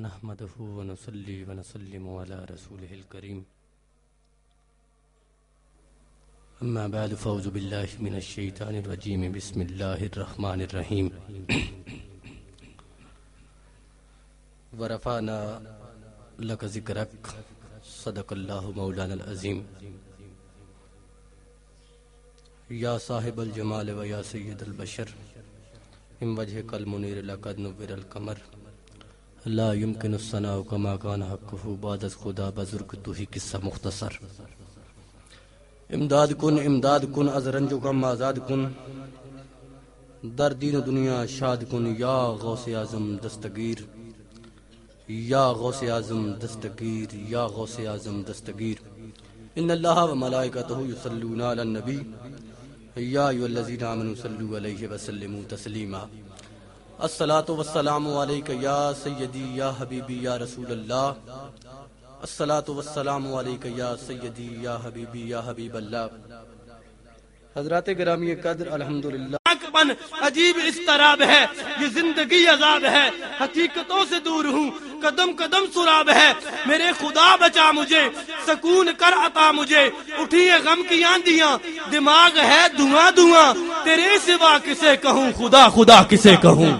نحمده ونصلي ونسلم على رسوله الكريم اما بعد فاعوذ بالله من الشيطان الرجيم بسم الله الرحمن الرحيم ورفعنا لك ذكرك صدق الله مولانا العظيم یا صاحب الجمال و یا سید البشر من وجهك المنیر لقد نور القمر لا يمكن الثناء كما كان حقه بعد از خدا بزرگ تو ہی قصہ مختصر امداد کن از رنج و غم آزاد کن در دین و دنیا شاد کن یا غوث اعظم دستگیر یا غوث اعظم دستگیر یا غوث اعظم دستگیر ان اللہ و ملائکتہ یصلون علی النبی یا ایھا الذین آمنوا صلوا علیہ وسلموا تسلیما الصلاۃ والسلام علیک یا سیدی یا حبیبی یا رسول اللہ الصلاۃ والسلام علیک یا سیدی یا حبیبی یا حبیب اللہ حضرات گرامی قدر الحمدللہ عجیب اضطراب ہے یہ زندگی عذاب ہے حقیقتوں سے دور ہوں قدم قدم سراب ہے میرے خدا بچا مجھے سکون کر عطا مجھے اٹھی ہے غم کی آندیاں دماغ ہے دھواں دھواں تیرے سوا کسے کہوں خدا خدا کسے کہوں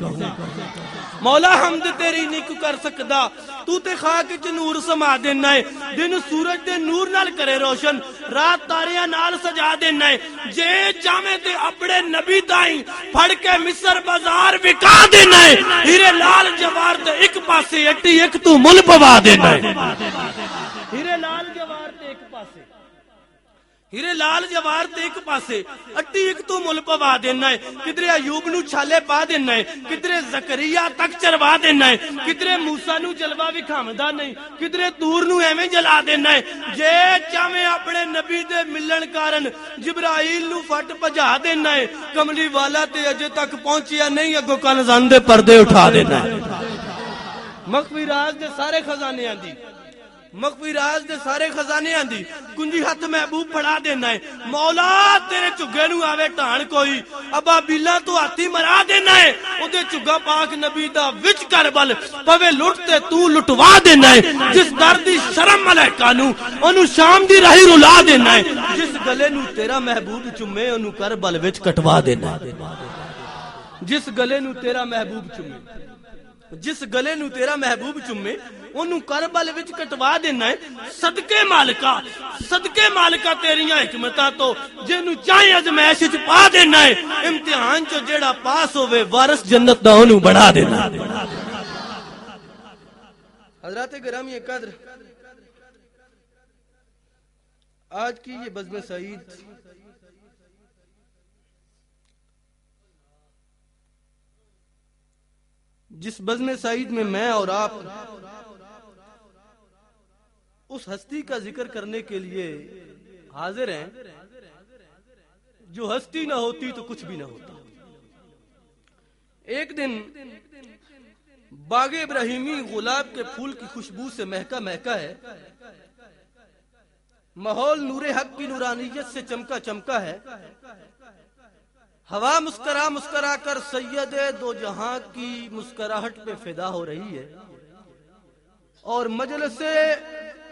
مولا حمد تیری نہیں کو کر سکدا تو تے خاک چ نور سما دینا ہے دن سورج دے نور نال کرے روشن رات تاریاں نال سجا دینا ہے جے چاہے تے اپنے نبی تائیں پھڑ کے مصر بازار وکا دینا ہے ہیرے لال جوار تے ایک پاسے اٹی ایک تو مل پوا دینا ہے ہیرے لال جوار تے ایک پاسے ہیرے لال جوار تے ایک پاسے اٹی ایک تو مل پوا دینا ہے کدرے ایوب نو چھالے پا دینا ہے کدرے زکریا تک چروا دینا ہے کدرے موسیٰ نو جلوہ وکھامدا نہیں کدرے تور نو ایویں جلا دینا ہے جے چاہے اپنے نبی دے ملن کارن جبرائیل نو فٹ بجا دینا ہے کملی والا تے اجے تک پہنچیا نہیں اگوں کنزان دے پردے اٹھا دینا ہے مخفی راز دے سارے خزانے آندی مخفی راز دے سارے خزانے آندی کنجی ہاتھ محبوب پڑا دینا ہے مولا تیرے چگے نو آوے ٹان کوئی ابا بیلا تو ہاتھی مرا دینا ہے او دے چگا پاک نبی دا وچ کربل پوے لٹتے تو لٹوا دینا ہے جس دردی شرم ملائکہ نو انو شام دی راہی رلا دینا ہے جس گلے نو تیرا محبوب چمے انو کربل وچ کٹوا دینا ہے جس گلے نو تیرا محبوب چمے جس گلے نو تیرا محبوب چمے انہوں کربل وچ کٹوا دینا ہے صدقے مالکہ تیریاں حکمتاں تو جنہوں چاہیں ازمائش وچ پا دینا ہے امتحان چو جیڑا پاس ہوئے وارث جنت دا انہوں بڑھا دینا ہے حضرات گرامی قدر آج کی یہ بزم سعید جس بزم سعید میں میں اور آپ اس ہستی کا ذکر کرنے کے لیے حاضر ہیں جو ہستی نہ ہوتی تو کچھ بھی نہ ہوتا ایک دن باغ ابراہیمی گلاب کے پھول کی خوشبو سے مہکا مہکا ہے ماحول نور حق کی نورانیت سے چمکا چمکا ہے ہوا مسکرا مسکرا کر سید دو جہاں کی مسکراہٹ پہ فدا ہو رہی ہے اور مجلس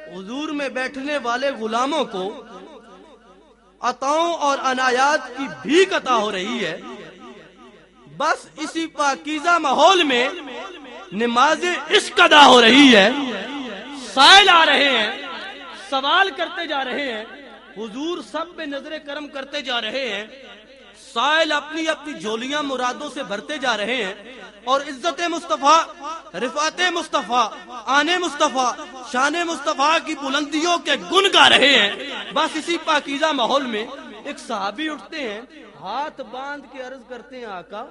حضور میں بیٹھنے والے غلاموں کو عطاؤں اور عنایات کی بھیک عطا ہو رہی ہے بس اسی پاکیزہ ماحول میں نماز عشق ادا ہو رہی ہے سائل آ رہے ہیں سوال کرتے جا رہے ہیں حضور سب پہ نظر کرم کرتے جا رہے ہیں سائل اپنی اپنی جھولیاں مرادوں سے بھرتے جا رہے ہیں اور عزت مصطفیٰ رفعت مصطفیٰ آن مصطفیٰ شان مصطفیٰ کی بلندیوں کے گن گا رہے ہیں بس اسی پاکیزہ ماحول میں ایک صحابی اٹھتے ہیں ہاتھ باندھ کے عرض کرتے ہیں آقا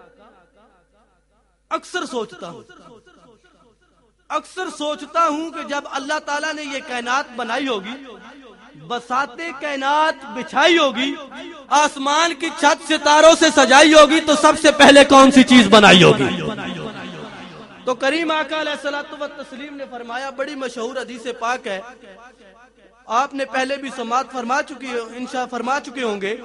اکثر سوچتا ہوں کہ جب اللہ تعالیٰ نے یہ کائنات بنائی ہوگی بساتے کائنات بچھائی ہوگی آسمان کی چھت ستاروں سے سجائی ہوگی تو سب سے پہلے کون سی چیز بنائی ہوگی تو کریم آقا علیہ الصلوۃ والتسلیم نے فرمایا بڑی مشہور حدیث پاک ہے آپ نے پہلے بھی سماعت فرما چکے ہوں گے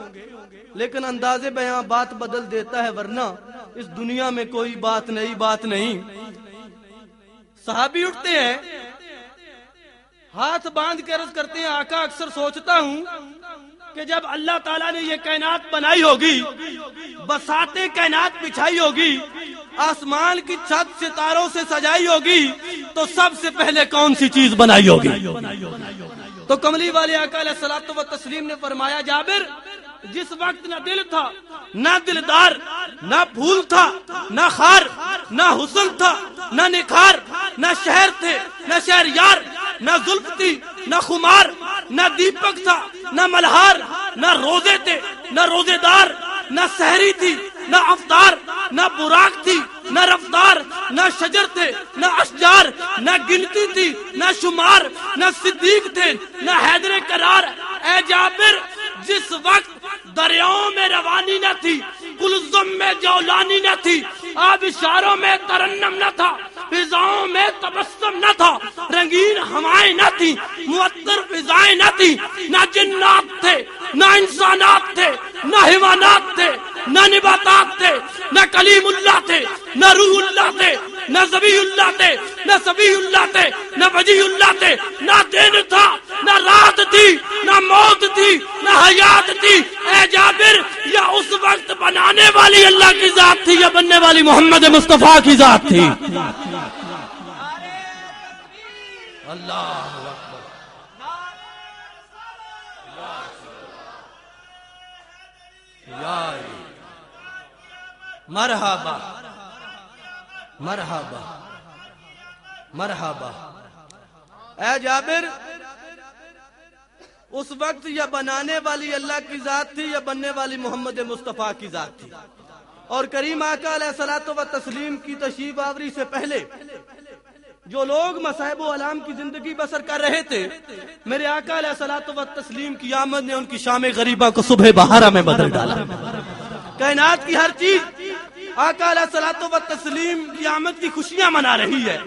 لیکن انداز بیاں بات بدل دیتا ہے ورنہ اس دنیا میں کوئی بات نہیں صحابی اٹھتے ہیں, ہاتھ باندھ کے عرض کرتے ہیں, آقا اکثر سوچتا ہوں کہ جب اللہ تعالیٰ نے یہ کائنات بنائی ہوگی, بساطیں کائنات بچھائی ہوگی, آسمان کی چھت ستاروں سے سجائی ہوگی, تو سب سے پہلے کون سی چیز بنائی ہوگی؟ تو کملی والے آقا علیہ الصلوۃ والتسلیم نے فرمایا, جابر جس وقت نہ دل تھا, نہ دلدار, نہ پھول تھا, نہ خار, نہ حسن تھا, نہ نکھار, نہ شہر تھے, نہ شہریار, نہ زلف تھی, نہ خمار, نہ دیپک تھا, نہ ملہار, نہ روزے تھے, نہ روزے دار, نہ سحری تھی, نہ افطار, نہ براق تھی, نہ رفتار, نہ شجر تھے, نہ اشجار, نہ گنتی تھی, نہ شمار, نہ صدیق تھے, نہ حیدر کرار. اے جابر جس وقت دریاؤں میں روانی نہ تھی, کلزم میں جولانی نہ تھی, آبشاروں میں ترنم نہ تھا, فضاؤں میں تبسم نہ تھا, رنگین ہوائیں نہ تھی, معطر فضائیں نہ تھی, نہ جنات تھے, نہ انسانات تھے, نہ حیوانات تھے, نہ نباتات تھے, نہ کلیم اللہ تھے, نہ روح اللہ تھے, نہ ذبیح اللہ تھے, نہ صبیح اللہ تھے, نہ وجیح اللہ تھے, نہ دن تھا, نہ رات تھی, نہ موت تھی, نہ حیات تھی. اے جابر یا اس وقت بنانے والی اللہ کی ذات تھی, یا بننے والی محمد مصطفیٰ کی ذات تھی؟ اللہ اکبر. مرحبا مرحبا مرحبا. اے جابر اس وقت یا بنانے والی اللہ کی ذات تھی, یا بننے والی محمد مصطفیٰ کی ذات تھی. اور کریم آقا علیہ الصلوۃ والتسلیم کی تشریف آوری سے پہلے جو لوگ مصائب و آلام کی زندگی بسر کر رہے تھے, میرے آقا علیہ الصلوۃ والتسلیم کی آمد نے ان کی شام غریبہ کو صبح بہارہ میں بدل ڈالا. کائنات کی ہر چیز آقا علیہ الصلوۃ والتسلیم کی آمد کی خوشیاں منا رہی ہے.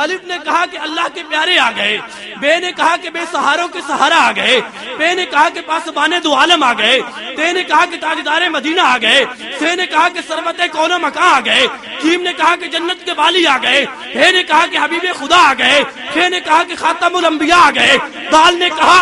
الف نے کہا کہ اللہ کے پیارے آ گئے, بے نے کہا کہ بے سہاروں کے سہارا آ گئے, بے نے کہا کہ پاسبان دو عالم آ گئے, تے نے کہا کہ تاجدار مدینہ آ گئے, سے نے کہا کہ سربت کون و مکان آ گئے, جیم نے کہا کہ جنت کے والی آ گئے, ہے نے کہا کہ حبیب خدا آ گئے, خے نے کہا کہ خاتم الانبیاء آ گئے, دال نے کہا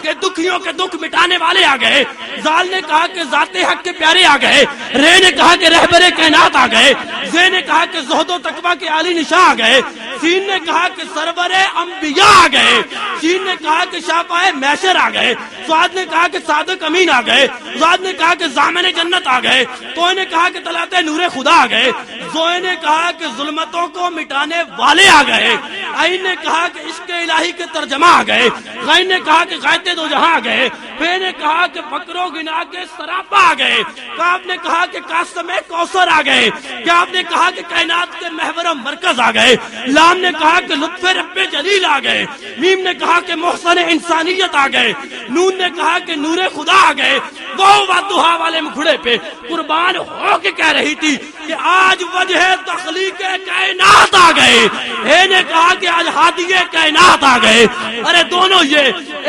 کہ دکھیوں کے دکھ مٹانے والے آ گئے, زال نے کہا کہ ذات حق کے پیارے آ گئے, رے نے کہا کہ رہبر کائنات آ گئے, زے نے کہا کہ زہد و تقویٰ کے عالی نشاں آ گئے, سین نے کہا کہ سرور انبیاء آ گئے, شین نے کہا کہ شافعہ محشر آ گئے, سعاد نے کہا کہ صادق امین آ گئے, زاد نے کہا کہ ضامن جنت آ گئے, تو نے کہا کہ طلعت نور خدا آ گئے, زوئے نے کہا کہ ظلمتوں کو مٹانے والے آ گئے, عین نے کہا کہ عشق الہی کے ترجمہ آ گئے, غین نے کہا کہ غائط دو جہاں آ گئے, پھر نے کہا کہ فقر و غنا کے سراپا آ گئے, کاف نے کہا کہ قاسم کوثر آ گئے, کاف نے کہا کہ کائنات کے محور و مرکز آ گئے, لام نے کہا کہ لطف رب جلیل آ گئے, میم نے کہا کہ محسن انسانیت آ گئے, نون نے کہا کہ نور خدا آ گئے. وہ وضحا والے مکھڑے پہ قربان ہو کے کہہ رہی تھی کہ آج وجہ تخلیق کائنات آ گئے, اے نے کہا کہ آج ہادی کائنات آ گئے. ارے دونوں یہ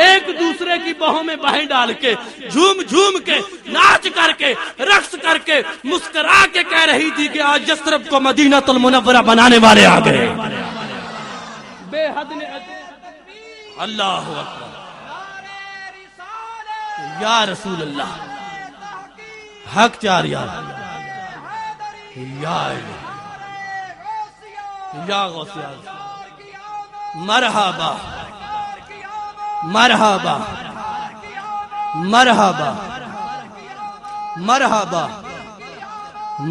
ایک دوسرے کی بہوں میں بہیں ڈال کے جھوم جھوم کے ناچ کر کے رقص کر کے مسکرا کے کہہ رہی تھی کہ آج یثرب کو مدینہ المنورہ بنانے والے آ گئے. بے حد نے اللہ اکبر یا رسول اللہ حق چار یار یا غوث مرحبا مرحبا مرحبا مرحبا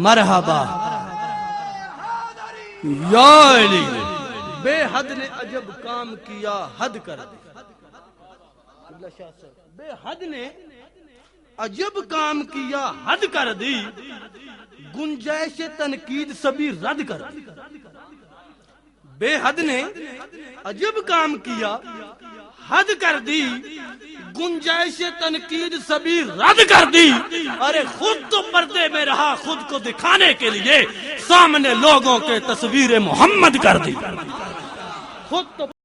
مرحبا یا علی. بے حد نے عجب کام کیا حد کر دی, بے حد نے عجب کام کیا حد کر دی, گنجائش تنقید سبھی رد کر دی. بے حد نے عجب کام کیا حد کر دی, گنجائش تنقید سبھی رد کر دی. ارے خود تو پردے میں رہا, خود کو دکھانے کے لیے سامنے لوگوں کے تصویر محمد کر دی. خود تو